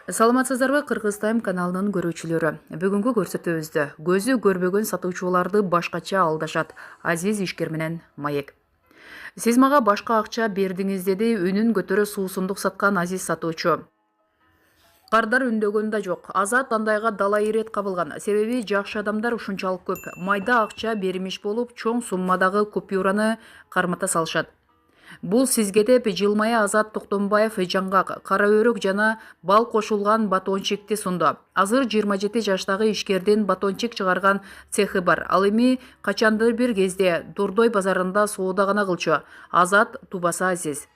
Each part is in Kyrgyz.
Саламатсыздарбы, Кыргыз Тайм каналынын көрүүчүлөрү. Бүгүнкү көрсөтүүбүздө көзү көрбөгөн сатуучуларды башкача алдашат. Азиз ишкер менен маек. Сиз мага башка акча бердиңиз деди, үнүн көтөрө суусундук саткан азиз сатуучу. Кардар үндөгөн да жок. Азат андайга дала ирет кабылган. Себеби жакшы адамдар ушунчалык көп. Майда акча бермиш болуп, чоң суммадагы купюраны кармата салышат. Бул сизге деп жылмая Азат Токтомбаев жаңгак, кара өрүк жана бал кошулган батончикти сунду. Азыр 27 жаштагы ишкердин батончик чыгарган цехи бар. Ал эми качандыр бир кезде Дордой базарында соода гана кылчу. Азат тубаса азиз.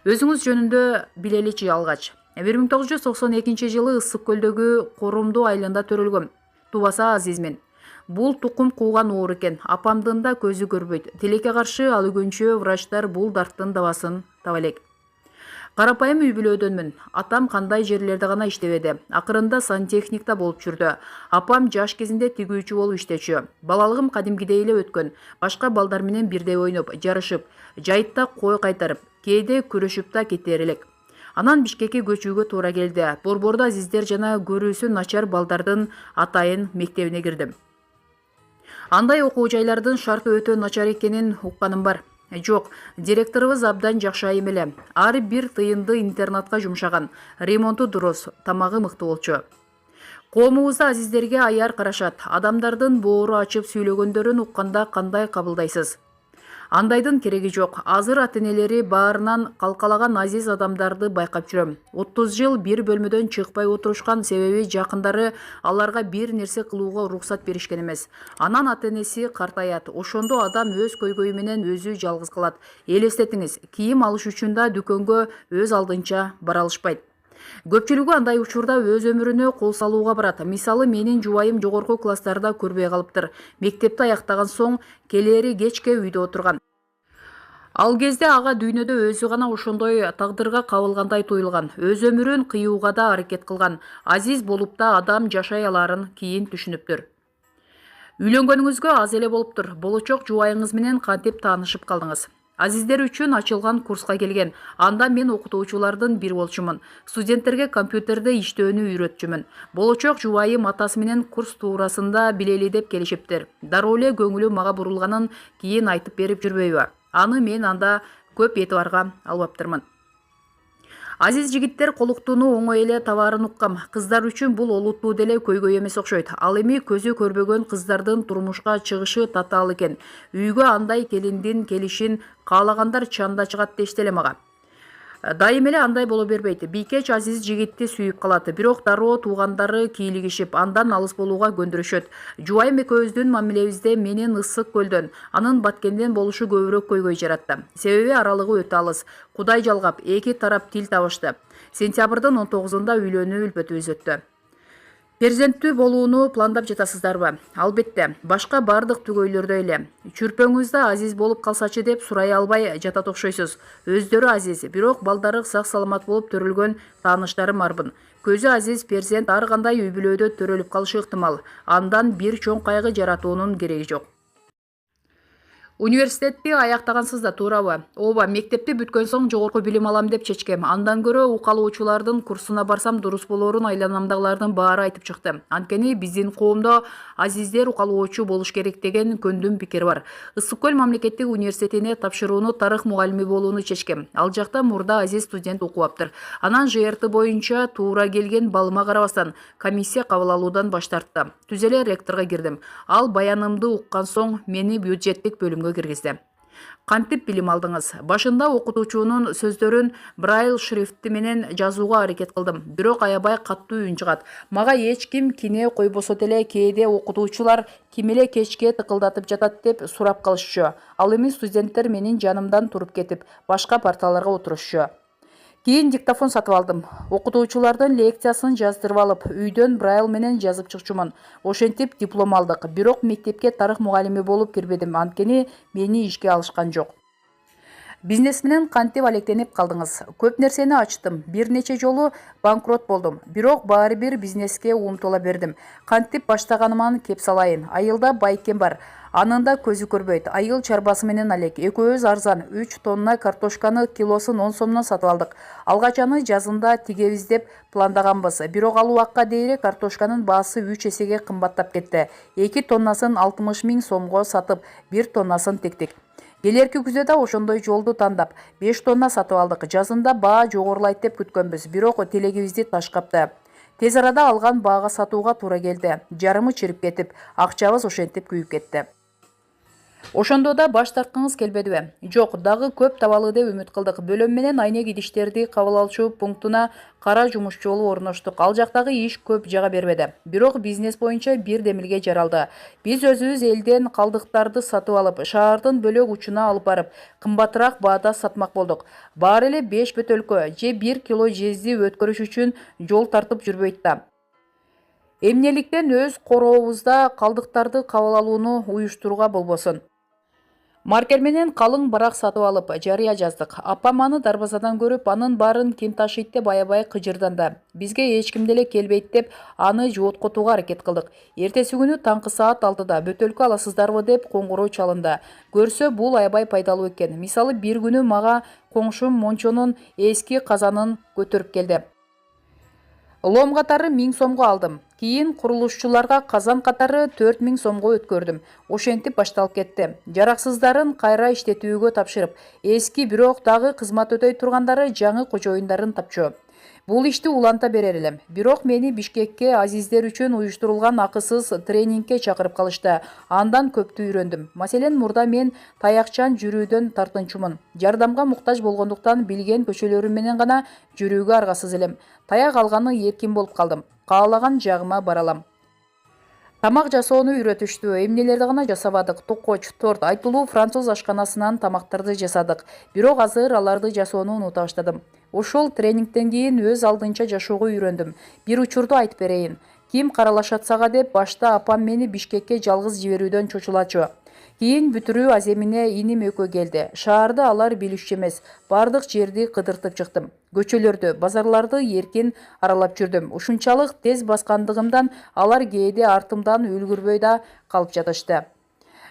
Өзүңүз жөнүндө билеличи алгач. 1992 жылы Ысык көлдөгү Корумду айылында төрөлгөм. Тубаса азизмин. Бул тукум кууган оор экен. Апамдын да көзү көрбөйт. Тилекке каршы ал үгүнчө врачтар бул дарттын дабасын таба элек. Карапайым үй бүлөдөнмүн. Атам кандай жерлерде гана иштебеди. Акырында сантехникта болуп жүрдү. Апам жаш кезинде тигүүчү болуп иштечү. Балалыгым кадимкидей эле өткөн. Башка балдар менен бирдей ойноп, жарышып, жайытта кой кайтарып, кээде күрөшүп да кетер элек. Анан Бишкекке көчүүгө туура келди. Борбордо азиздер жана көрүүсү начар балдардын атайын мектебине кирдим. Андай окуу жайлардын шарты өтө начар экенин укканым бар. Жок, директорубуз абдан жакшы айым эле. Ар бир тыйынды интернатка жумшаган. Ремонту дурус, тамагы мыкты болчу. Коомубузда азиздерге аяр карашат. Адамдардын боору ачып сүйлөгөндөрүн укканда кандай кабылдайсыз? Андайдын кереги жок. Азыр ата-энелери баарынан калкалаган азиз адамдарды байкап жүрөм. 30 жыл бир бөлмөдөн чыкпай отурушкан, себеби жакындары аларга бир нерсе кылууга уруксат беришкен эмес. Анан ата-энеси картаят. Ошондо адам өз көйгөйү менен өзү жалгыз калат. Элестетиңиз, кийим алыш үчүн да дүкөнгө өз алдынча бара алышпайт. Көпчүлүгү андай учурда өз өмүрүнө кол салууга барат. Мисалы, менин жубайым жогорку класстарда көрбөй калыптыр. Мектепти аяктаган соң келери кечке үйдө отурган. Ал кезде ага дүйнөдө өзү гана ошондой тагдырга кабылгандай туюлган. Өз өмүрүн кыюуга да аракет кылган. Азиз болуп да адам жашай аларын кийин түшүнүптүр. Үйлөнгөнүңүзгө аз эле болуптур. Болочок жубайыңыз менен кантип таанышып калдыңыз? Азиздер үчүн ачылган курска келген. Анда мен окутуучулардын бири болчумун. Студенттерге компьютерде иштөөнү үйрөтчүмүн. Болочок жубайым атасы менен курс туурасында билели деп келишиптир. Дароо эле көңүлү мага бурулганын кийин айтып берип жүрбөйбү? Аны мен анда көп этибарга албаптырмын. Азиз жигиттер, колуктууну оңой эле табаарын уккам. Кыздар үчүн бул олуттуу деле көйгөй эмес окшойт. Ал эми көзү көрбөгөн кыздардын турмушка чыгышы татаал экен. Үйгө андай келиндин келишин каалагандар чанда чыгат дешти эле мага. Дайым эле андай боло бербейт. Бийкеч азиз жигитти сүйүп калат. Бирок дароо туугандары кийлигишип, андан алыс болууга көндүрүшөт. Жубайым экөөбүздүн мамилебизде менин Ысык көлдөн, анын Баткенден болушу көбүрөөк көйгөй жаратты. Себеби аралыгы өтө алыс. Кудай жалгап, эки тарап тил табышты. Сентябрдын 19-унда үйлөнүү үлпөтүбүз өттү. Перзенттүү болууну пландап жатасыздарбы? Албетте, башка бардык түгөйлөрдө эле. Чүрпөңүздө азиз болуп калсачы деп сурай албай жатат окшойсуз. Өздөрү азиз, бирок балдары сак саламат болуп төрөлгөн тааныштарым арбын. Көзү азиз перзент ар кандай үй бүлөдө төрөлүп калышы ыктымал. Андан бир чоң кайгы жаратуунун кереги жок. Университетти аяктагансыз туурабы? Ооба, мектепти бүткөн соң жогорку билим алам деп чечкем. Андан көрө укалоочулардын курсуна барсам дурус болоорун айланамдагылардын баары айтып чыкты. Анткени биздин коомдо азиздер укалоочу болуш керек деген көндүм пикир бар. Ысык көл мамлекеттик университетине тапшырууну тарых мугалими болууну чечкем. Ал жакта мурда азиз студент окуптыр. Анан ЖРТ боюнча туура келген балыма карабастан комиссия кабыл алуудан баш тартты. Түз эле ректорго кирдим. Ал баянымды уккан соң мени бюджеттик бөлүмгө киргизди. Кантип билим алдыңыз? Башында окутуучунун сөздөрүн брайл шрифти менен жазууга аракет кылдым. Бирок аябай каттуу үн чыгат. Мага эч ким кине койбосо деле кээде окутуучулар ким эле кечке тыкылдатып жатат деп сурап калышчу. Ал эми студенттер менин жанымдан туруп кетип, башка парталарга отурушчу. Кийин диктофон сатып алдым. Окутуучулардын лекциясын жаздырып алып, үйдөн брайл менен жазып чыкчумун. Ошентип диплом алдык. Бирок мектепке тарых мугалими болуп кирбедим, анткени мени ишке алышкан жок. Бизнес менен кантип алектенип калдыңыз? Көп нерсени ачтым, бир нече жолу банкрот болдум. Бирок баары бир бизнеске умтула бердим. Кантип баштаганыман кеп салайын. Айылда байкем бар. Анын да көзү көрбөйт. Айыл чарбасы менен алек. Экөөбүз арзан 3 тонна картошканы килосун 10 сомдон сатып алдык. Алгачаны жазында тигебиз деп пландаганбыз. Бирок ал убакка дейре картошканын баасы 3 эсеге кымбаттап кетти. 2 тоннасын 60 000 сомго сатып, 1 тоннасын тектик. Келерки күзөдө ошондой жолду тандап 5 тонна сатып алдык. Жазында баа жогорулайт деп күткөнбүз. Бирок телегибизди ташкапты. Тез арада алган баага сатууга туура келди. Жарымы чирип кетип, акчабыз ошентип күйүп кетти. Ошондо да баш тарткыңыз келбедиби? Жок, дагы көп табалы деп үмүт кылдык. Бөлөм менен айнек идиштерди кабыл алчу пунктуна кара жумушчу болуп орноштук. Ал жактагы иш көп жага бербеди. Бирок бизнес боюнча бир демилге жаралды. Биз өзүбүз элден калдыктарды сатып алып, шаардын бөлөк учуна алып барып, кымбатыраак баада сатмак болдук. Баары эле 5 бөтөлкө же 1 кило жезди өткөрүш үчүн жол тартып жүрбөйт да. Эмнеликтен өз корообузда калдыктарды кабыл алууну уюштурууга болбосун. Маркер менен калың барак сатып алып, жарыя жаздык. Апам аны дарбазадан көрүп, анын баарын ким ташыйт деп аябай кыжырданды. Бизге эч ким деле келбейт деп, аны жооткотууга аракет кылдык. Эртеси күнү таңкы саат 6-да бөтөлкө аласыздарбы деп коңгуроо чалынды. Көрсө, бул аябай пайдалуу экен. Мисалы, бир күнү мага коңшум Мончонун эски казанын көтөрүп келди. Лом катары 1000 сомго алдым. Кийин курулушчуларга казан катары 4000 сомго өткөрдүм. Ошентип башталып кетти. Жараксыздарын кайра иштетүүгө тапшырып, эски бирок дагы кызмат өтөй тургандары жаңы кожоюндарын тапчу. Бул ишти уланта берер элем. Бирок мени Бишкекке азиздер үчүн уюштурулган акысыз тренингке чакырып калышты. Андан көптү үйрөндүм. Маселен, мурда мен таякчан жүрүүдөн тартынчумун. Жардамга муктаж болгондуктан билген көчөлөрүм менен гана жүрүүгө аргасыз элем. Таяк алганы эркин болуп калдым. Каалаган жагыма бара алам. Тамак жасоону үйрөтүштү. Эмнелерди гана жасабадык. Токоч, торт, айтылуу француз ашканасынан тамактарды жасадык. Бирок азыр аларды жасоону унута баштадым. Ошол тренингден кийин өз алдынча жашоого үйрөндүм. Бир учурду айтып берейин. Ким каралашатсага деп башта апам мени Бишкекке жалгыз жиберүүдөн чочулачу. Кийин бүтүрүү аземине иним экөө келди. Шаарды алар билишчү эмес. Бардык жерди кыдыртып чыктым. Көчөлөрдү, базарларды эркин аралап жүрдүм. Ушунчалык тез баскандыгымдан алар кээде артымдан үлгүрбөй да калып жатышты.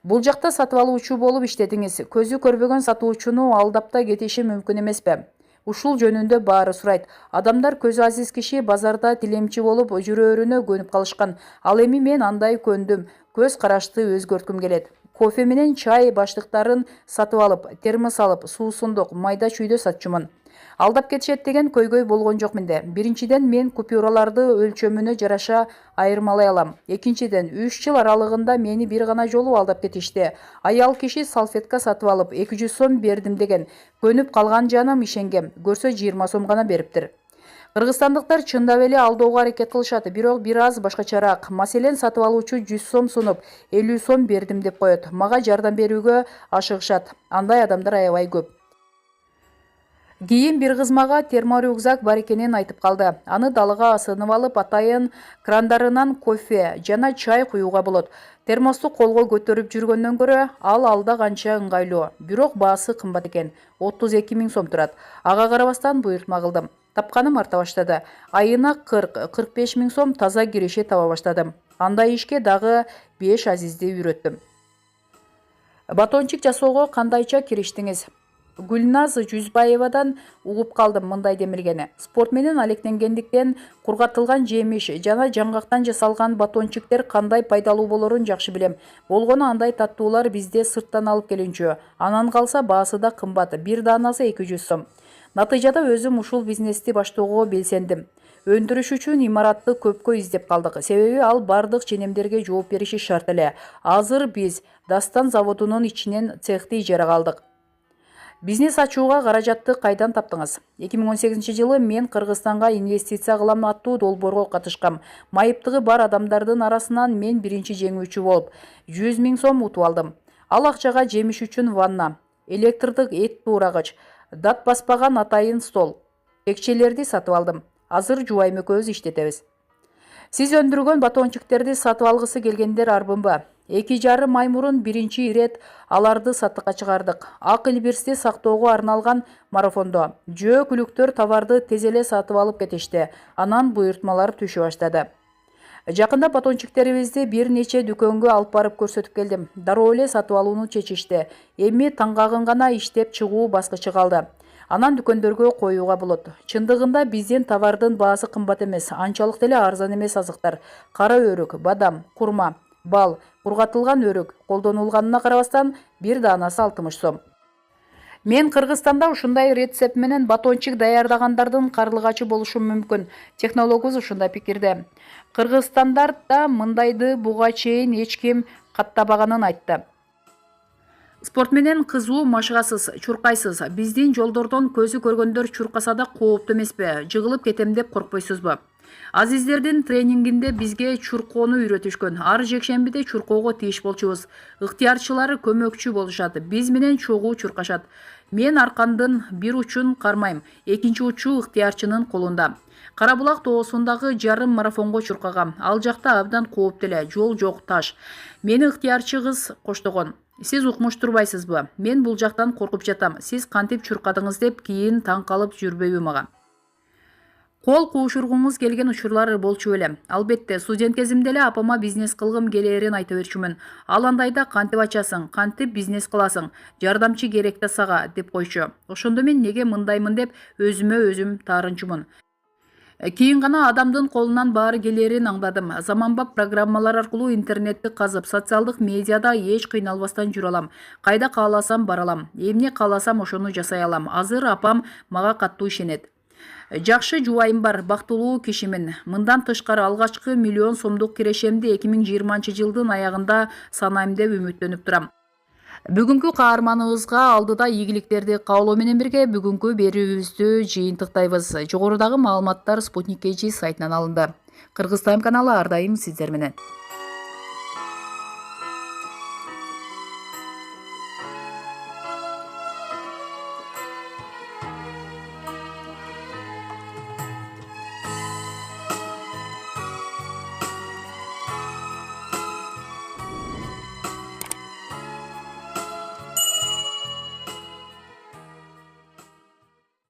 Бул жакта сатып алуучу болуп иштедиңиз. Көзү көрбөгөн сатуучуну алдап да кетиши мүмкүн эмеспи? Ушул жөнүндө баары сурайт. Адамдар көзү азиз киши базарда тилемчи болуп жүрөөрүнө көнүп калышкан. Ал эми мен андай көндүм. Көз карашты өзгөрткүм келет. Кофе менен чай баштыктарын сатып алып, термос алып, суусундук, майда чүйдө сатчумун. Алдап кетишет деген көйгөй болгон жок менде. Биринчиден, мен купюраларды өлчөмүнө жараша айырмалай алам. Экинчиден, 3 жыл аралыгында мени бир гана жолу алдап кетишти. Аял киши салфетка сатып алып 200 сом бердим деген. Көнүп калган жаным ишенгем. Көрсө 20 сом гана бериптир. Кыргызстандыктар чындап эле алдоого аракет кылышат, бирок бир аз башкачараак. Маселен, сатып алуучу 100 сом сунуп, 50 сом бердим деп коет. Мага жардам берүүгө ашыгышат. Андай адамдар аябай көп. Кийин бир кыз мага терморюкзак бар экенин айтып калды. Аны далага асынып алып, атайын крандарынан кофе жана чай куюуга болот. Термосту колго көтөрүп жүргөндөн көрө ал алда канча ыңгайлуу. Бирок баасы кымбат экен. 32 000 сом турат. Ага карабастан буйртма кылдым. Тапканым арта баштады. Айына 40-45 000 сом таза киреше таба баштадым. Андай ишке дагы 5 азизди үйрөттүм. Батончик жасоого кандайча кириштиңиз? Гүлназ Жүзбаевадан угуп калдым мындай демилгени. Спорт менен алектенгендиктен кургатылган жемиш жана жаңгактан жасалган батончиктер кандай пайдалуу болорун жакшы билем. Болгону андай таттуулар бизде сырттан алып келинчү. Анан калса баасы да кымбат. Бир даанасы 200 сом. Натыйжада өзүм ушул бизнести баштоого белсендим. Өндүрүш үчүн имаратты көпкө издеп калдык. Себеби ал бардык ченемдерге жооп бериши шарт эле. Азыр биз Дастан заводунун ичинен цехти ижарага алдык. Бизнес ачууга каражатты кайдан таптыңыз? 2018-жылы мен Кыргызстанга инвестиция кылам аттуу долбоорго катышкам. Майыптыгы бар адамдардын арасынан мен биринчи жеңүүчү болуп, 100 000 сом утуп алдым. Ал акчага жемиш үчүн ванна, электрдик эт туурагыч, дат баспаган атайын стол, текчелерди сатып алдым. Азыр жубайым экөөбүз иштетебиз. Сиз өндүргөн батончиктерди сатып алгысы келгендер арбынбы? 2,5 ай мурун биринчи ирет аларды саттыкка чыгардык. Ак Илбирсти сактоого арналган марафондо жөө күлүктөр товарды тез эле сатып алып кетишти. Анан буйртмалар түшө баштады. Жакында батончиктерибизди бир нече дүкөнгө алып барып көрсөтүп келдим. Дароо эле сатып алууну чечишти. Эми таңгагын гана иштеп чыгуу баскычы калды. Анан дүкөндөргө коюуга болот. Чындыгында биздин товардын баасы кымбат эмес, анчалык деле арзан эмес азыктар. Кара өрүк, бадам, курма, бал, кургатылган өрүк колдонулганына карабастан бир даанасы 60 сом. Мен Кыргызстанда ушундай рецепт менен батончик даярдагандардын карлыгачы болушум мүмкүн. Технологубуз ушундай пикирде. Кыргызстандарда мындайды буга чейин эч ким каттабаганын айтты. Спорт менен кызуу машыгасыз, чуркайсыз. Биздин жолдордон көзү көргөндөр чуркаса да кооптуу эмеспи? Жыгылып кетем деп коркпойсузбу? Азиздердин тренингинде бизге чуркоону үйрөтүшкөн. Ар жекшембиде чуркоого тийиш болчубуз. Ыктыярчылары көмөкчү болушат. Биз менен чогуу чуркашат. Мен аркандын бир учун кармайм, экинчи учу ыктыярчынын колунда. Кара Булак тоосундагы жарым марафонго чуркагам. Ал жакта абдан кооптуу эле, жол жок, таш. Мени ыктыярчы кыз коштогон. Сиз укмуш турбайсызбы? Мен бул жактан коркуп жатам. Сиз кантип чуркадыңыз деп кийин таң калып жүрбөйбү мага? Кол куушургуңуз келген учурлар болчу беле. Албетте, студент кезимде эле апама бизнес кылгым келээрин айта берчүмүн. Ал андайда кантип ачасың, кантип бизнес кыласың, жардамчы керек да сага деп койчу. Ошондо мен неге мындаймын деп өзүмө өзүм таарынчумун. Кийин гана адамдын колунан баары келерин аңдадым. Заманбап программалар аркылуу интернетти казып, социалдык медиада эч кыйналбастан жүрө алам. Кайда кааласам бара алам. Эмне кааласам ошону жасай алам. Азыр апам мага каттуу ишенет. Жакшы жубайым бар, бактылуу кишимин. Мындан тышкары алгачкы 1 миллион сомдук кирешемди 2020-жылдын аягында санайм деп үмүттөнүп турам. Бүгүнкү каарманыбызга алдыда ийгиликтерди каалоо менен бирге бүгүнкү берүүбүздү жыйынтыктайбыз. Жогорудагы маалыматтар Спутник KG сайтынан алынды. Кыргыз Тайм каналы ар дайым сиздер менен.